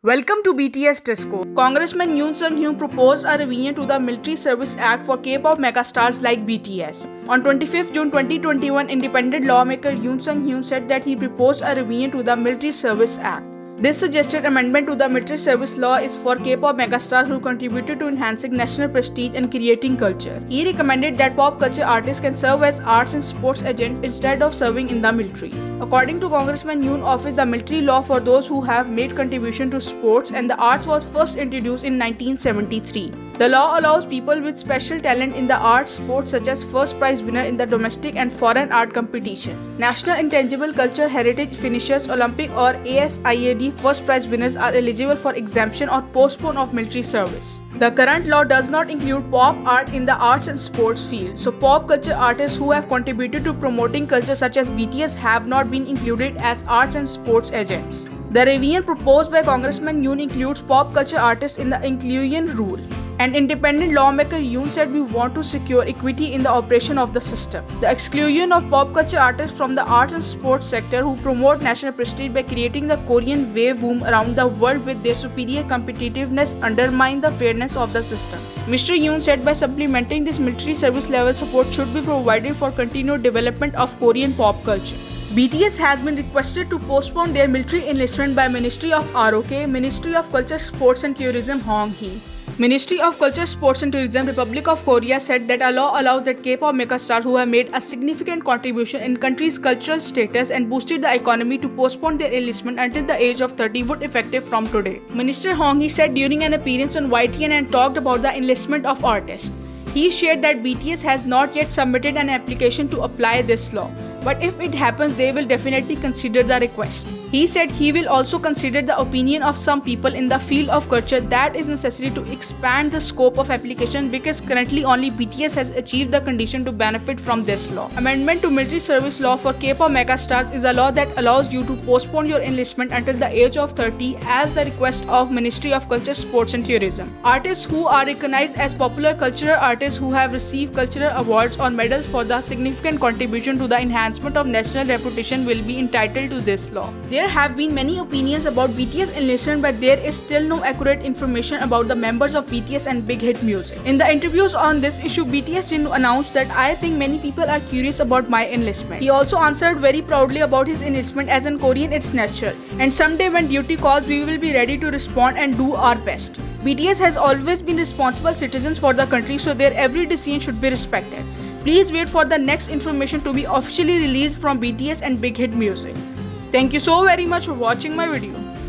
Welcome to BTS Disco. Congressman Yoon Sung-hyun proposed a revision to the Military Service Act for K-pop megastars like BTS. On 25 June 2021, independent lawmaker Yoon Sung-hyun said that he proposed a revision to the Military Service Act. This suggested amendment to the military service law is for K-pop megastars who contributed to enhancing national prestige and creating culture. He recommended that pop culture artists can serve as arts and sports agents instead of serving in the military. According to Congressman Yoon office, the military law for those who have made contribution to sports and the arts was first introduced in 1973. The law allows people with special talent in the arts, sports such as first prize winner in the domestic and foreign art competitions, national intangible culture heritage finishers, Olympic or ASIAD first prize winners are eligible for exemption or postpone of military service. The current law does not include pop art in the arts and sports field, so pop culture artists who have contributed to promoting culture such as BTS have not been included as arts and sports agents. The revision proposed by Congressman Yoon includes pop culture artists in the inclusion rule. An independent lawmaker Yoon said we want to secure equity in the operation of the system. The exclusion of pop culture artists from the arts and sports sector who promote national prestige by creating the Korean wave boom around the world with their superior competitiveness undermine the fairness of the system. Mr. Yoon said by supplementing this military service level support should be provided for continued development of Korean pop culture. BTS has been requested to postpone their military enlistment by Ministry of ROK, Ministry of Culture, Sports and Tourism Hong-hee. Ministry of Culture, Sports and Tourism, Republic of Korea said that a law allows that K-pop megastars who have made a significant contribution in country's cultural status and boosted the economy to postpone their enlistment until the age of 30 would effective from today. Minister Hong-hee said during an appearance on YTN and talked about the enlistment of artists. He shared that BTS has not yet submitted an application to apply this law, but if it happens, they will definitely consider the request. He said he will also consider the opinion of some people in the field of culture that is necessary to expand the scope of application because currently only BTS has achieved the condition to benefit from this law. Amendment to military service law for K-pop megastars is a law that allows you to postpone your enlistment until the age of 30 as the request of Ministry of Culture, Sports and Tourism. Artists who are recognized as popular cultural artists who have received cultural awards or medals for the significant contribution to the enhancement of national reputation will be entitled to this law. There have been many opinions about BTS enlistment, but there is still no accurate information about the members of BTS and Big Hit Music. In the interviews on this issue, BTS didn't announce that I think many people are curious about my enlistment. He also answered very proudly about his enlistment as in Korean it's natural, and someday when duty calls we will be ready to respond and do our best. BTS has always been responsible citizens for the country, so their every decision should be respected. Please wait for the next information to be officially released from BTS and Big Hit Music. Thank you so very much for watching my video.